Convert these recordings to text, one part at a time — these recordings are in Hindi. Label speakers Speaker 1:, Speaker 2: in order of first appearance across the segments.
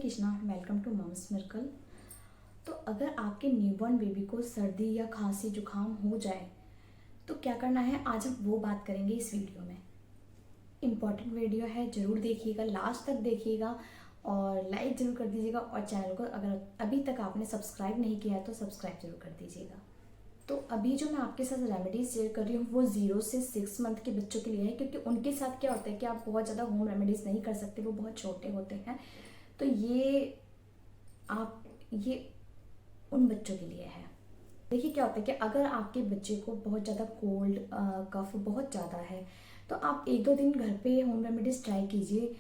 Speaker 1: Krishna, welcome to mum's miracle. तो अगर आपके न्यूबॉर्न बेबी को सर्दी या खांसी जुकाम हो जाए तो क्या करना है, आज हम वो बात करेंगे इस वीडियो में। इम्पॉर्टेंट वीडियो है, ज़रूर देखिएगा, लास्ट तक देखिएगा और लाइक ज़रूर कर दीजिएगा। और चैनल को अगर अभी तक आपने सब्सक्राइब नहीं किया है तो सब्सक्राइब जरूर कर दीजिएगा। तो अभी जो मैं आपके साथ रेमेडीज शेयर कर रही हूँ वो 0 से 6 मंथ के बच्चों के लिए है, क्योंकि उनके साथ क्या होता है कि आप बहुत ज़्यादा होम रेमेडीज़ नहीं कर सकते, वो बहुत छोटे होते हैं। तो ये उन बच्चों के लिए है। देखिए क्या होता है कि अगर आपके बच्चे को बहुत ज़्यादा कोल्ड कफ बहुत ज़्यादा है तो आप 1-2 दिन घर पे होम रेमेडीज ट्राई कीजिए।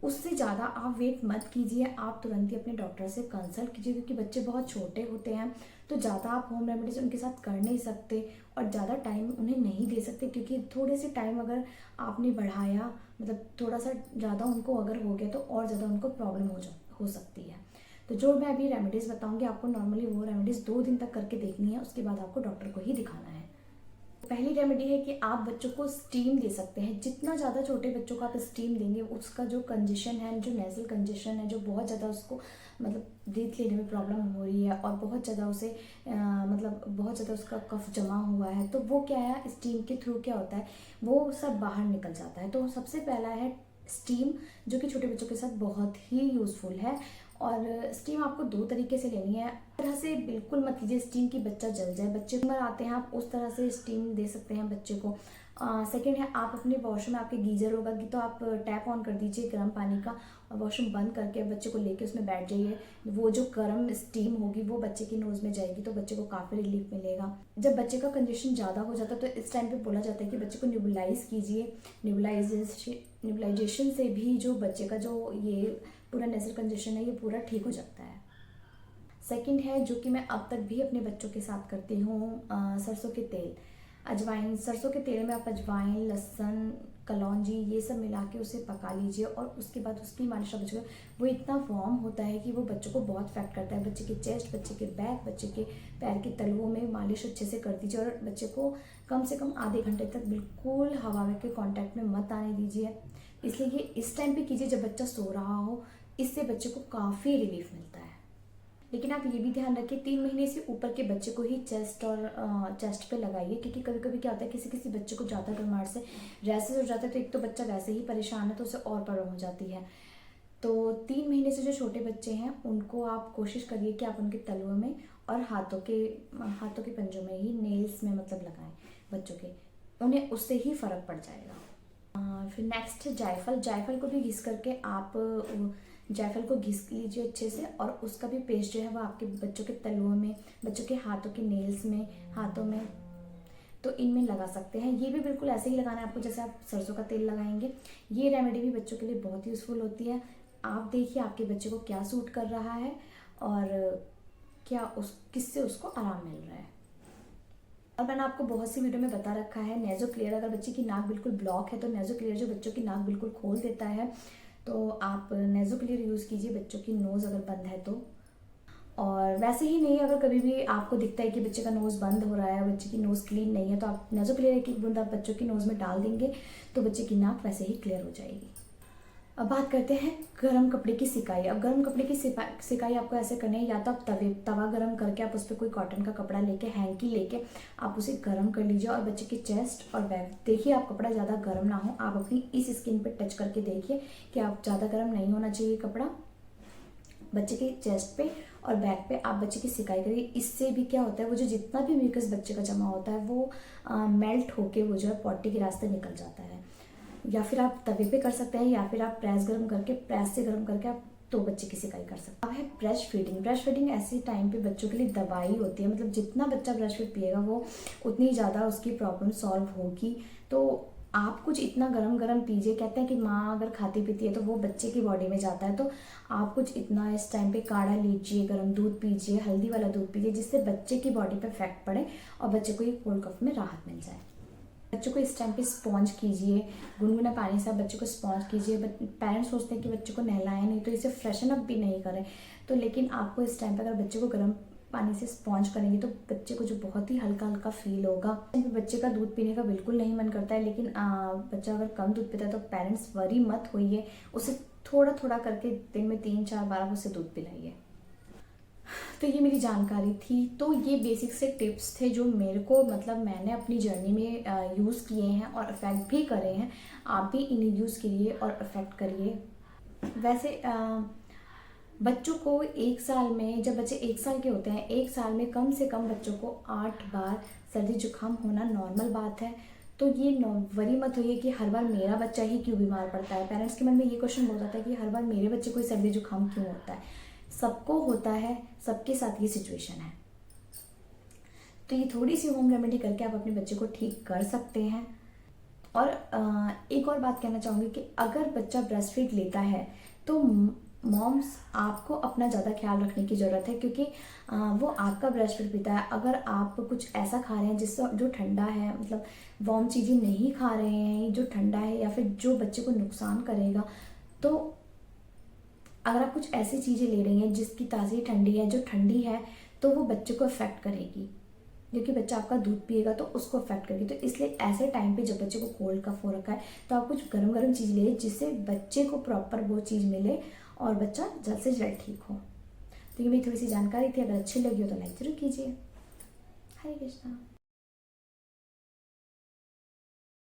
Speaker 1: उससे ज़्यादा आप वेट मत कीजिए, आप तुरंत ही अपने डॉक्टर से कंसल्ट कीजिए, क्योंकि बच्चे बहुत छोटे होते हैं तो ज़्यादा आप होम रेमेडीज उनके साथ कर नहीं सकते और ज़्यादा टाइम उन्हें नहीं दे सकते, क्योंकि थोड़े से टाइम अगर आपने बढ़ाया, मतलब थोड़ा सा ज़्यादा उनको अगर हो गया तो और ज़्यादा उनको प्रॉब्लम हो सकती है। तो जो मैं अभी रेमेडीज़ बताऊंगी आपको, नॉर्मली वो रेमेडीज़ 2 दिन तक करके देखनी है, उसके बाद आपको डॉक्टर को ही दिखाना है। पहली रेमेडी है कि आप बच्चों को स्टीम दे सकते हैं। जितना ज़्यादा छोटे बच्चों को आप स्टीम देंगे, उसका जो कंजेशन है, जो नेजल कंजेशन है, जो बहुत ज़्यादा उसको मतलब ब्रीथ लेने में प्रॉब्लम हो रही है और बहुत ज़्यादा उसे मतलब बहुत ज़्यादा उसका कफ जमा हुआ है, तो वो क्या है, स्टीम के थ्रू क्या होता है वो सब बाहर निकल जाता है। तो सबसे पहला है स्टीम, जो कि छोटे बच्चों के साथ बहुत ही यूज़फुल है। और स्टीम आपको 2 तरीके से लेनी है। तरह से बिल्कुल मत लीजिए स्टीम की बच्चा जल जाए। बच्चे उम्र आते हैं, आप उस तरह से स्टीम दे सकते हैं बच्चे को। सेकेंड है, आप अपने वॉशरूम में, आपके गीजर होगा कि तो आप टैप ऑन कर दीजिए गर्म पानी का और वॉशरूम बंद करके बच्चे को लेके उसमें बैठ जाइए। वो जो गर्म स्टीम होगी वो बच्चे की नोज़ में जाएगी तो बच्चे को काफ़ी रिलीफ मिलेगा। जब बच्चे का कंजेशन ज़्यादा हो जाता है तो इस टाइम पे बोला जाता है कि बच्चे को न्यूबलाइज कीजिए। न्यूबलाइजेशन से भी जो बच्चे का जो ये पूरा नेजल कंजेशन है ये पूरा ठीक हो जाता है। सेकंड है, जो कि मैं अब तक भी अपने बच्चों के साथ करती हूँ, सरसों के तेल, अजवाइन। सरसों के तेल में आप अजवाइन, लहसुन, कलौंजी ये सब मिला के उसे पका लीजिए और उसके बाद उसकी मालिश आप बच्चों को, वो इतना वार्म होता है कि वो बच्चों को बहुत इफेक्ट करता है। बच्चे के चेस्ट, बच्चे के बैक, बच्चे के पैर के तलवों में मालिश अच्छे से कर दीजिए और बच्चे को कम से कम आधे घंटे तक बिल्कुल हवा के कांटेक्ट में मत आने दीजिए। इसलिए ये इस टाइम पे कीजिए जब बच्चा सो रहा हो, इससे बच्चे को काफ़ी रिलीफ मिलता है। लेकिन आप ये भी ध्यान रखिए 3 महीने से ऊपर के बच्चे को ही चेस्ट पे लगाइए, क्योंकि कभी कभी क्या होता है किसी किसी बच्चे को ज़्यादा गर्माहट से रैसेस हो जाता है, तो एक तो बच्चा वैसे ही परेशान है तो उसे और प्रॉब्लम हो जाती है। तो 3 महीने से जो छोटे बच्चे हैं उनको आप कोशिश करिए कि आप उनके तलवों में और हाथों के पंजों में ही, नेल्स में मतलब लगाएं बच्चों के, उन्हें उससे ही फ़र्क पड़ जाएगा। फिर नेक्स्ट है जायफल। जायफल को भी घिस करके आप जायफल को घिस लीजिए अच्छे से और उसका भी पेस्ट जो है वो आपके बच्चों के तलुओं में, बच्चों के हाथों के नेल्स में, हाथों में, तो इनमें लगा सकते हैं। ये भी बिल्कुल ऐसे ही लगाना है आपको जैसे आप सरसों का तेल लगाएंगे। ये रेमेडी भी बच्चों के लिए बहुत यूज़फुल होती है। आप देखिए आपके बच्चे को क्या सूट कर रहा है और किससे उसको आराम मिल रहा है। और मैंने आपको बहुत सी वीडियो में बता रखा है नेज़ो क्लियर। अगर बच्चे की नाक बिल्कुल ब्लॉक है तो नेज़ो क्लियर जो बच्चों की नाक बिल्कुल खोल देता है, तो आप नेज़ो क्लियर यूज़ कीजिए बच्चों की नोज़ अगर बंद है तो। और वैसे ही नहीं, अगर कभी भी आपको दिखता है कि बच्चे का नोज़ बंद हो रहा है, बच्चे की नोज़ क्लीन नहीं है, तो आप नेज़ो क्लियर एक बूंद आप बच्चों की नोज़ में डाल देंगे तो बच्चे की नाक वैसे ही क्लियर हो जाएगी। अब बात करते हैं गर्म कपड़े की सिकाई। अब गर्म कपड़े की सिकाई आपको ऐसे करनी है, या तो आप तवा गर्म करके आप उस पर कोई कॉटन का कपड़ा लेके, हैंकी लेके आप उसे गर्म कर लीजिए और बच्चे के चेस्ट और बैक, देखिए आप कपड़ा ज़्यादा गर्म ना हो, आप अपनी इस स्किन पे टच करके देखिए कि आप ज़्यादा गर्म नहीं होना चाहिए कपड़ा। बच्चे के चेस्ट पे और बैक पे आप बच्चे की सिकाई करिए। इससे भी क्या होता है, वो जो जितना भी म्यूकस बच्चे का जमा होता है वो मेल्ट होके वो जो है पॉटी के रास्ते निकल जाता है। या फिर आप तवे पे कर सकते हैं या फिर आप प्रेस से गर्म करके आप तो बच्चे की सिकाई कर सकते हैं। अब है ब्रेस्ट फीडिंग। ब्रेस्ट फीडिंग ऐसे टाइम पे बच्चों के लिए दवाई होती है, मतलब जितना बच्चा ब्रेस्ट फीड पिएगा वो उतनी ज़्यादा उसकी प्रॉब्लम सॉल्व होगी। तो आप कुछ इतना गरम गरम पीजिए। कहते हैं कि माँ अगर खाती पीती है तो वो बच्चे की बॉडी में जाता है, तो आप कुछ इतना इस टाइम पे काढ़ा लीजिए, गर्म दूध पीजिए, हल्दी वाला दूध पीजिए, जिससे बच्चे की बॉडी पे इफेक्ट पड़े और बच्चे को ये कोल्ड कफ में राहत मिल जाए। बच्चों को इस टाइम पे स्पॉन्ज कीजिए, गुनगुना पानी से आप बच्चे को स्पॉन्ज कीजिए। पेरेंट्स सोचते हैं कि बच्चे को नहलाएं नहीं तो इसे फ्रेशन अप भी नहीं करें, तो लेकिन आपको इस टाइम पे अगर बच्चे को गर्म पानी से स्पॉन्ज करेंगे तो बच्चे को जो बहुत ही हल्का हल्का फील होगा। बच्चे का दूध पीने का बिल्कुल नहीं मन करता है, लेकिन बच्चा अगर कम दूध पीता है तो पेरेंट्स वरी मत होइए, उसे थोड़ा थोड़ा करके दिन में 3-4 बार आप उसे दूध पिलाइए। तो ये मेरी जानकारी थी। तो ये बेसिक से टिप्स थे जो मेरे को मतलब मैंने अपनी जर्नी में यूज़ किए हैं और अफेक्ट भी करे हैं। आप भी इन्हें यूज़ करिए और अफेक्ट करिए। वैसे बच्चों को 1 साल में, जब बच्चे 1 साल के होते हैं, 1 साल में कम से कम बच्चों को 8 बार सर्दी जुकाम होना नॉर्मल बात है। तो ये वरी मत होइए कि हर बार मेरा बच्चा ही क्यों बीमार पड़ता है। पेरेंट्स के मन में ये क्वेश्चन हो जाता है कि हर बार मेरे बच्चे को सर्दी जुकाम क्यों होता है। सबको होता है, सबके साथ ये सिचुएशन है। तो ये थोड़ी सी होम रेमेडी करके आप अपने बच्चे को ठीक कर सकते हैं। और एक और बात कहना चाहूँगी कि अगर बच्चा ब्रेस्ट फीड लेता है तो मॉम्स आपको अपना ज़्यादा ख्याल रखने की ज़रूरत है, क्योंकि वो आपका ब्रेस्ट फीड पीता है। अगर आप कुछ ऐसा खा रहे हैं जिससे जो ठंडा है, मतलब वार्म चीज़ें नहीं खा रहे हैं जो ठंडा है या फिर जो बच्चे को नुकसान करेगा, तो अगर आप कुछ ऐसी चीज़ें ले रही हैं जिसकी ताज़ी ठंडी है, जो ठंडी है, तो वो बच्चे को अफेक्ट करेगी, क्योंकि बच्चा आपका दूध पिएगा तो उसको अफेक्ट करेगी। तो इसलिए ऐसे टाइम पे जब बच्चे को कोल्ड कफ हो रखा है तो आप कुछ गर्म गर्म चीज़ ले जिससे बच्चे को प्रॉपर वो चीज़ मिले और बच्चा जल्द से जल्द ठीक हो। तो ये मेरी थोड़ी सी जानकारी थी। अगर अच्छी लगी हो तो लाइक जरूर कीजिए। हरे कृष्णा।